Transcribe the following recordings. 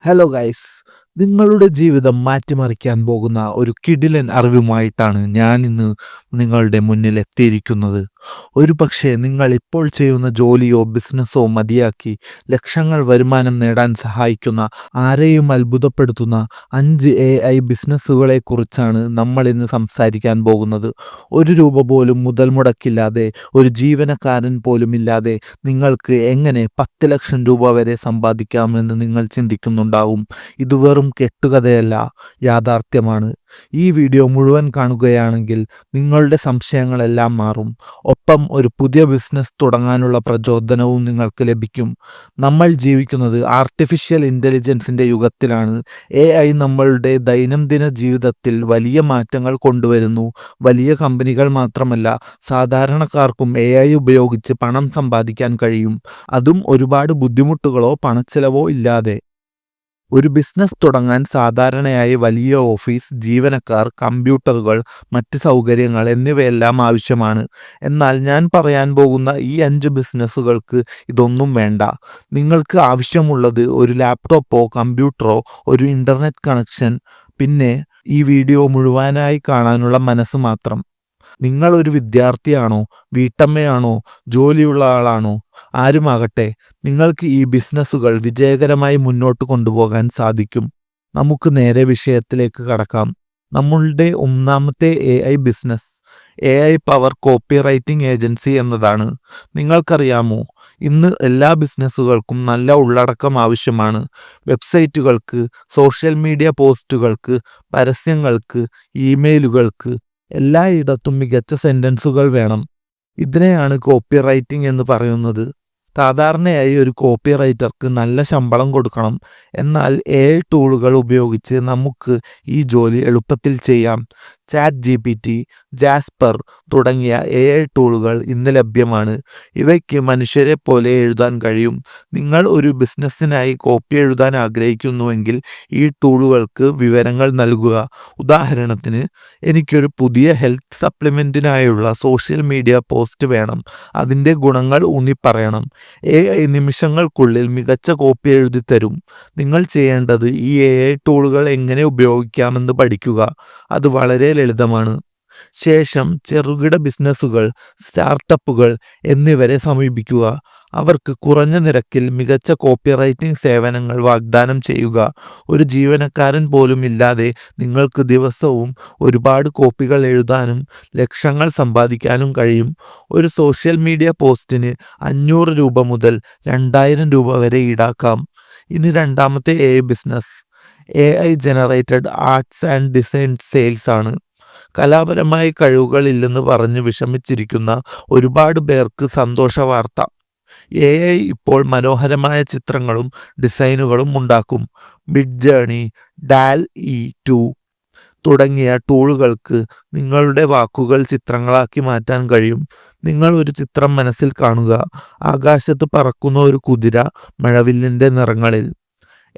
Hello guys, നിങ്ങളുടെ ജീവിതം മാറ്റിമറിക്കാൻ പോകുന്ന ഒരു കിടിലൻ അറിവുമായിട്ടാണ് ഞാൻ ഇന്ന് നിങ്ങളുടെ മുന്നിൽ എത്തിയിരിക്കുന്നത്. ഒരു പക്ഷേ നിങ്ങൾ ഇപ്പോൾ ചെയ്യുന്ന ജോലിയോ ബിസിനസ്സോ മതിയാക്കി ലക്ഷങ്ങൾ വരുമാനം നേടാൻ സഹായിക്കുന്ന ആരെയും അത്ഭുതപ്പെടുത്തുന്ന 5 AI ബിസിനസ്സുകളെക്കുറിച്ചാണ് നമ്മൾ ഇന്ന് സംസാരിക്കാൻ പോകുന്നത്. ഒരു രൂപ പോലും മുതൽ മുടക്കില്ലാതെ, ഒരു ജീവനക്കാരൻ പോലും ഇല്ലാതെ നിങ്ങൾക്ക് എങ്ങനെ 10 ലക്ഷം രൂപ വരെ സമ്പാദിക്കാമെന്ന് നിങ്ങൾ ചിന്തിക്കുന്നുണ്ടാവും. ഇത് വെറും കെട്ടുകഥയല്ല, യാഥാർത്ഥ്യമാണ്. ഈ വീഡിയോ മുഴുവൻ കാണുകയാണെങ്കിൽ നിങ്ങളുടെ സംശയങ്ങളെല്ലാം മാറും. ഒപ്പം ഒരു പുതിയ ബിസിനസ് തുടങ്ങാനുള്ള പ്രചോദനവും നിങ്ങൾക്ക് ലഭിക്കും. നമ്മൾ ജീവിക്കുന്നത് ആർട്ടിഫിഷ്യൽ ഇൻ്റലിജൻസിൻ്റെ യുഗത്തിലാണ്. AI നമ്മളുടെ ദൈനംദിന ജീവിതത്തിൽ വലിയ മാറ്റങ്ങൾ കൊണ്ടുവരുന്നു. വലിയ കമ്പനികൾ മാത്രമല്ല, സാധാരണക്കാർക്കും AI ഉപയോഗിച്ച് പണം സമ്പാദിക്കാൻ കഴിയും. അതും ഒരുപാട് ബുദ്ധിമുട്ടുകളോ പണച്ചെലവോ ഇല്ലാതെ. ഒരു ബിസിനസ് തുടങ്ങാൻ സാധാരണയായി വലിയ ഓഫീസ്, ജീവനക്കാർ, കമ്പ്യൂട്ടറുകൾ, മറ്റ് സൗകര്യങ്ങൾ എന്നിവയെല്ലാം ആവശ്യമാണ്. എന്നാൽ ഞാൻ പറയാൻ പോകുന്ന ഈ 5 ബിസിനസ്സുകൾക്ക് ഇതൊന്നും വേണ്ട. നിങ്ങൾക്ക് ആവശ്യമുള്ളത് ഒരു ലാപ്ടോപ്പോ കമ്പ്യൂട്ടറോ ഒരു ഇൻ്റർനെറ്റ് കണക്ഷൻ, പിന്നെ ഈ വീഡിയോ മുഴുവനായി കാണാനുള്ള മനസ്സ് മാത്രം. നിങ്ങളൊരു വിദ്യാർത്ഥിയാണോ, വീട്ടമ്മയാണോ, ജോലിയുള്ള ആളാണോ, ആരുമാകട്ടെ, നിങ്ങൾക്ക് ഈ ബിസിനസ്സുകൾ വിജയകരമായി മുന്നോട്ട് കൊണ്ടുപോകാൻ സാധിക്കും. നമുക്ക് നേരെ വിഷയത്തിലേക്ക് കടക്കാം. നമ്മളുടെ ഒന്നാമത്തെ AI business AI power copy writing agency എന്നതാണ്. നിങ്ങൾക്കറിയാമോ, ഇന്ന് എല്ലാ ബിസിനസ്സുകൾക്കും നല്ല ഉള്ളടക്കം ആവശ്യമാണ്. വെബ്സൈറ്റുകൾക്ക്, സോഷ്യൽ മീഡിയ പോസ്റ്റുകൾക്ക്, പരസ്യങ്ങൾക്ക്, ഇമെയിലുകൾക്ക് എല്ലായിടത്തും മികച്ച സെൻറ്റൻസുകൾ വേണം. ഇതിനെയാണ് കോപ്പി റൈറ്റിംഗ് എന്ന് പറയുന്നത്. സാധാരണയായി ഒരു കോപ്പി റൈറ്റർക്ക് നല്ല ശമ്പളം കൊടുക്കണം. എന്നാൽ AI ടൂളുകൾ ഉപയോഗിച്ച് നമുക്ക് ഈ ജോലി എളുപ്പത്തിൽ ചെയ്യാം. ChatGPT, ജാസ്പർ തുടങ്ങിയ AI ടൂളുകൾ ഇന്ന് ലഭ്യമാണ്. ഇവയ്ക്ക് മനുഷ്യരെ പോലെ എഴുതാൻ കഴിയും. നിങ്ങൾ ഒരു ബിസിനസ്സിനായി കോപ്പി എഴുതാൻ ആഗ്രഹിക്കുന്നുവെങ്കിൽ ഈ ടൂളുകൾക്ക് വിവരങ്ങൾ നൽകുക. ഉദാഹരണത്തിന്, എനിക്കൊരു പുതിയ ഹെൽത്ത് സപ്ലിമെൻറ്റിനായുള്ള സോഷ്യൽ മീഡിയ പോസ്റ്റ് വേണം. അതിൻ്റെ ഗുണങ്ങൾ ഊന്നിപ്പറയണം. AI നിമിഷങ്ങൾക്കുള്ളിൽ മികച്ച കോപ്പി എഴുതി തരും. നിങ്ങൾ ചെയ്യേണ്ടത് ഈ AI ടൂളുകൾ എങ്ങനെ ഉപയോഗിക്കാമെന്ന് പഠിക്കുക. അത് വളരെ ലളിതമാണ്. ശേഷം ചെറുകിട ബിസിനസ്സുകൾ, സ്റ്റാർട്ടപ്പുകൾ എന്നിവരെ സമീപിക്കുക. അവർക്ക് കുറഞ്ഞ നിരക്കിൽ മികച്ച കോപ്പി റൈറ്റിംഗ് സേവനങ്ങൾ വാഗ്ദാനം ചെയ്യുക. ഒരു ജീവനക്കാരൻ പോലും ഇല്ലാതെ നിങ്ങൾക്ക് ദിവസവും ഒരുപാട് കോപ്പികൾ എഴുതാനും ലക്ഷങ്ങൾ സമ്പാദിക്കാനും കഴിയും. ഒരു സോഷ്യൽ മീഡിയ പോസ്റ്റിന് 500 രൂപ മുതൽ 2000 രൂപ വരെ ഈടാക്കാം. ഇനി രണ്ടാമത്തെ AI business AI generated arts and design sales ആണ്. കലാപരമായ കഴിവുകളില്ലെന്ന് പറഞ്ഞ് വിഷമിച്ചിരിക്കുന്ന ഒരുപാട് പേർക്ക് സന്തോഷ വാർത്ത. AI ഇപ്പോൾ മനോഹരമായ ചിത്രങ്ങളും ഡിസൈനുകളും ഉണ്ടാക്കും. മിഡ്ജേണി, DALL-E 2 തുടങ്ങിയ ടൂളുകൾക്ക് നിങ്ങളുടെ വാക്കുകൾ ചിത്രങ്ങളാക്കി മാറ്റാൻ കഴിയും. നിങ്ങൾ ഒരു ചിത്രം മനസ്സിൽ കാണുക. ആകാശത്ത് പറക്കുന്ന ഒരു കുതിര മഴവില്ലിൻ്റെ നിറങ്ങളിൽ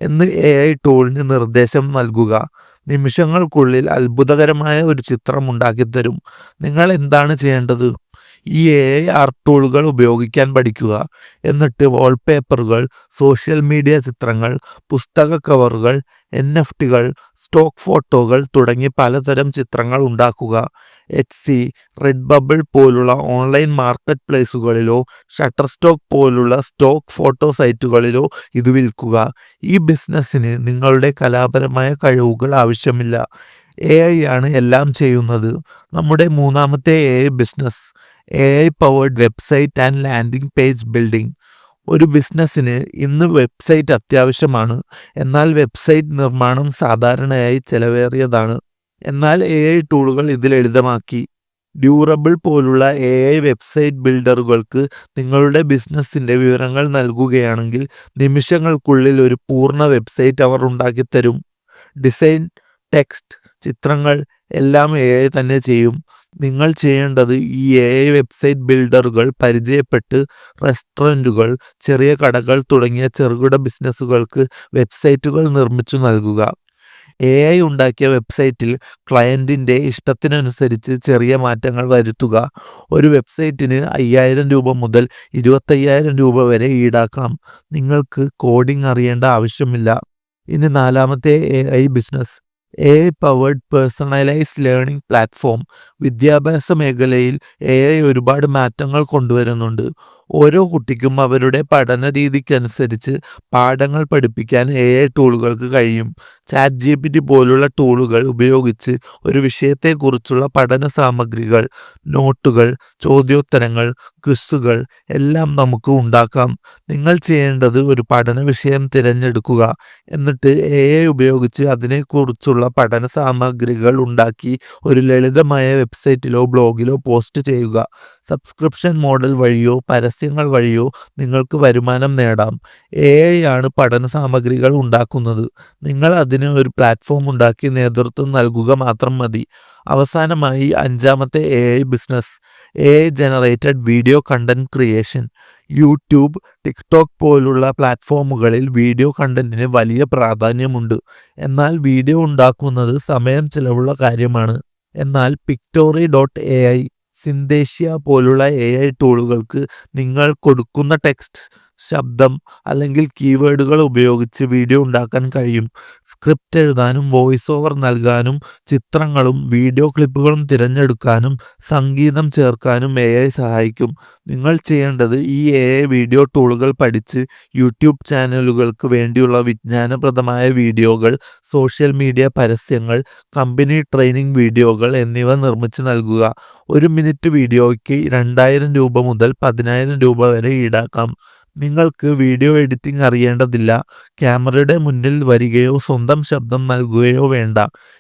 എന്ന് AI ടൂളിന് നിർദ്ദേശം നൽകുക. നിമിഷങ്ങൾക്കുള്ളിൽ അത്ഭുതകരമായ ഒരു ചിത്രം ഉണ്ടാക്കിത്തരും. നിങ്ങൾ എന്താണ് ചെയ്യേണ്ടത്? ഈ AI ആർട്ട് ടൂളുകൾ ഉപയോഗിക്കാൻ പഠിക്കുക. എന്നിട്ട് വാൾപേപ്പറുകൾ, സോഷ്യൽ മീഡിയ ചിത്രങ്ങൾ, പുസ്തക കവറുകൾ, NFTകൾ, സ്റ്റോക്ക് ഫോട്ടോകൾ തുടങ്ങി പലതരം ചിത്രങ്ങൾ ഉണ്ടാക്കുക. Etsy, റെഡ്ബബിൾ പോലുള്ള ഓൺലൈൻ മാർക്കറ്റ് പ്ലേസുകളിലോ ഷട്ടർസ്റ്റോക്ക് പോലുള്ള സ്റ്റോക്ക് ഫോട്ടോ സൈറ്റുകളിലോ ഇത് വിൽക്കുക. ഈ ബിസിനസ്സിന് നിങ്ങളുടെ കലാപരമായ കഴിവുകൾ ആവശ്യമില്ല. AI ആണ് എല്ലാം ചെയ്യുന്നത്. നമ്മുടെ മൂന്നാമത്തെ AI business AI powered website and landing page building. ഒരു ബിസിനസ്സിന് ഇന്ന് വെബ്സൈറ്റ് അത്യാവശ്യമാണ്. എന്നാൽ വെബ്സൈറ്റ് നിർമ്മാണം സാധാരണയായി ചെലവേറിയതാണ്. എന്നാൽ AI ടൂളുകൾ ഇത് ലളിതമാക്കി. ഡ്യൂറബിൾ പോലുള്ള AI വെബ്സൈറ്റ് ബിൽഡറുകൾക്ക് നിങ്ങളുടെ ബിസിനസ്സിൻ്റെ വിവരങ്ങൾ നൽകുകയാണെങ്കിൽ നിമിഷങ്ങൾക്കുള്ളിൽ ഒരു പൂർണ്ണ വെബ്സൈറ്റ് അവർ ഉണ്ടാക്കിത്തരും. ഡിസൈൻ, ടെക്സ്റ്റ്, ചിത്രങ്ങൾ എല്ലാം AI തന്നെ ചെയ്യും. നിങ്ങൾ ചെയ്യേണ്ടത് ഈ AI വെബ്സൈറ്റ് ബിൽഡറുകൾ പരിചയപ്പെട്ട് റെസ്റ്റോറൻറ്റുകൾ, ചെറിയ കടകൾ തുടങ്ങിയ ചെറുകിട ബിസിനസ്സുകൾക്ക് വെബ്സൈറ്റുകൾ നിർമ്മിച്ചു നൽകുക. AI ഉണ്ടാക്കിയ വെബ്സൈറ്റിൽ ക്ലയൻറ്റിൻ്റെ ഇഷ്ടത്തിനനുസരിച്ച് ചെറിയ മാറ്റങ്ങൾ വരുത്തുക. ഒരു വെബ്സൈറ്റിന് 5000 രൂപ മുതൽ 25,000 രൂപ വരെ ഈടാക്കാം. നിങ്ങൾക്ക് കോഡിംഗ് അറിയേണ്ട ആവശ്യമില്ല. ഇനി നാലാമത്തെ AI business. AI powered personalised learning platform. വിദ്യാഭ്യാസ മേഖലയിൽ AI ഒരുപാട് മാറ്റങ്ങൾ കൊണ്ടുവരുന്നുണ്ട്. ഓരോ കുട്ടിക്കും അവരുടെ പഠന രീതിക്കനുസരിച്ച് പാഠങ്ങൾ പഠിപ്പിക്കാൻ AI ടൂളുകൾക്ക് കഴിയും. ChatGPT പോലുള്ള ടൂളുകൾ ഉപയോഗിച്ച് ഒരു വിഷയത്തെക്കുറിച്ചുള്ള പഠന സാമഗ്രികൾ, നോട്ടുകൾ, ചോദ്യോത്തരങ്ങൾ, ക്വിസുകൾ എല്ലാം നമുക്ക് ഉണ്ടാക്കാം. നിങ്ങൾ ചെയ്യേണ്ടത് ഒരു പഠന വിഷയം തിരഞ്ഞെടുക്കുക. എന്നിട്ട് AI ഉപയോഗിച്ച് അതിനെക്കുറിച്ചുള്ള പഠന സാമഗ്രികൾ ഉണ്ടാക്കി ഒരു ലളിതമായ വെബ്സൈറ്റിലോ ബ്ലോഗിലോ പോസ്റ്റ് ചെയ്യുക. സബ്സ്ക്രിപ്ഷൻ മോഡൽ വഴിയോ പരസ്യങ്ങൾ വഴിയോ നിങ്ങൾക്ക് വരുമാനം നേടാം. AI ആണ് പഠന സാമഗ്രികൾ ഉണ്ടാക്കുന്നത്. നിങ്ങൾ അതിന് ഒരു പ്ലാറ്റ്ഫോം ഉണ്ടാക്കി നേതൃത്വം നൽകുക മാത്രം മതി. അവസാനമായി അഞ്ചാമത്തെ AI business. AI generated video content creation. YouTube, TikTok പോലുള്ള പ്ലാറ്റ്ഫോമുകളിൽ വീഡിയോ കണ്ടന്റിന് വലിയ പ്രാധാന്യമുണ്ട്. എന്നാൽ വീഡിയോ ഉണ്ടാക്കുന്നത് സമയം ചിലവുള്ള കാര്യമാണ്. എന്നാൽ Pictory.ai, സിന്തേഷ്യ പോലുള്ള AI ടൂളുകൾക്ക് നിങ്ങൾ കൊടുക്കുന്ന ടെക്സ്റ്റ്, ശബ്ദം അല്ലെങ്കിൽ കീവേഡുകൾ ഉപയോഗിച്ച് വീഡിയോ ഉണ്ടാക്കാൻ കഴിയും. സ്ക്രിപ്റ്റ് എഴുതാനും വോയിസ് ഓവർ നൽകാനും ചിത്രങ്ങളും വീഡിയോ ക്ലിപ്പുകളും തിരഞ്ഞെടുക്കാനും സംഗീതം ചേർക്കാനും AI സഹായിക്കും. നിങ്ങൾ ചെയ്യേണ്ടത് ഈ AI വീഡിയോ ടൂളുകൾ പഠിച്ച് യൂട്യൂബ് ചാനലുകൾക്ക് വേണ്ടിയുള്ള വിജ്ഞാനപ്രദമായ വീഡിയോകൾ, സോഷ്യൽ മീഡിയ പരസ്യങ്ങൾ, കമ്പനി ട്രെയിനിങ് വീഡിയോകൾ എന്നിവ നിർമ്മിച്ച് നൽകുക. 1 മിനിറ്റ് വീഡിയോയ്ക്ക് 2000 രൂപ മുതൽ 10,000 രൂപ വരെ ഈടാക്കാം. നിങ്ങൾക്ക് വീഡിയോ എഡിറ്റിംഗ് അറിയേണ്ടതില്ല. ക്യാമറയുടെ മുന്നിൽ വരികയോ സ്വന്തം ശബ്ദം നൽകുകയോ വേണ്ട.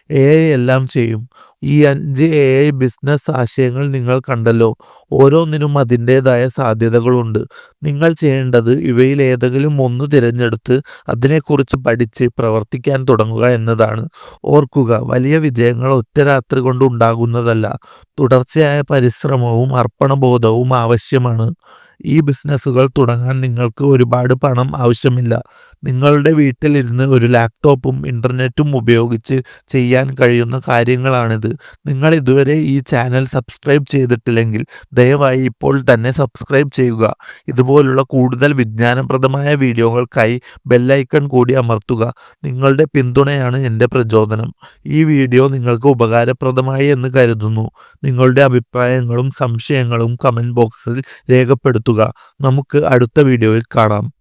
AI എല്ലാം ചെയ്യും. ഈ 5 AI ബിസിനസ് ആശയങ്ങൾ നിങ്ങൾ കണ്ടല്ലോ. ഓരോന്നിനും അതിൻ്റേതായ സാധ്യതകളുണ്ട്. നിങ്ങൾ ചെയ്യേണ്ടത് ഇവയിൽ ഏതെങ്കിലും ഒന്ന് തിരഞ്ഞെടുത്ത് അതിനെക്കുറിച്ച് പഠിച്ച് പ്രവർത്തിക്കാൻ തുടങ്ങുക എന്നതാണ്. ഓർക്കുക, വലിയ വിജയങ്ങൾ ഒറ്റ രാത്രി കൊണ്ട് ഉണ്ടാകുന്നതല്ല. തുടർച്ചയായ പരിശ്രമവും അർപ്പണബോധവും ആവശ്യമാണ്. ഈ ബിസിനസ്സുകൾ തുടങ്ങാൻ നിങ്ങൾക്ക് ഒരുപാട് പണം ആവശ്യമില്ല. നിങ്ങളുടെ വീട്ടിലിരുന്ന് ഒരു ലാപ്ടോപ്പും ഇൻ്റർനെറ്റും ഉപയോഗിച്ച് ചെയ്യാൻ കഴിയുന്ന കാര്യങ്ങളാണിത്. നിങ്ങൾ ഇതുവരെ ഈ ചാനൽ സബ്സ്ക്രൈബ് ചെയ്തിട്ടില്ലെങ്കിൽ ദയവായി ഇപ്പോൾ തന്നെ സബ്സ്ക്രൈബ് ചെയ്യുക. ഇതുപോലുള്ള കൂടുതൽ വിജ്ഞാനപ്രദമായ വീഡിയോകൾക്കായി ബെല്ലൈക്കൺ കൂടി അമർത്തുക. നിങ്ങളുടെ പിന്തുണയാണ് എൻ്റെ പ്രചോദനം. ഈ വീഡിയോ നിങ്ങൾക്ക് ഉപകാരപ്രദമായി എന്ന് കരുതുന്നു. നിങ്ങളുടെ അഭിപ്രായങ്ങളും സംശയങ്ങളും കമൻറ്റ് ബോക്സിൽ രേഖപ്പെടുത്തുക. നമുക്ക് അടുത്ത വീഡിയോയിൽ കാണാം.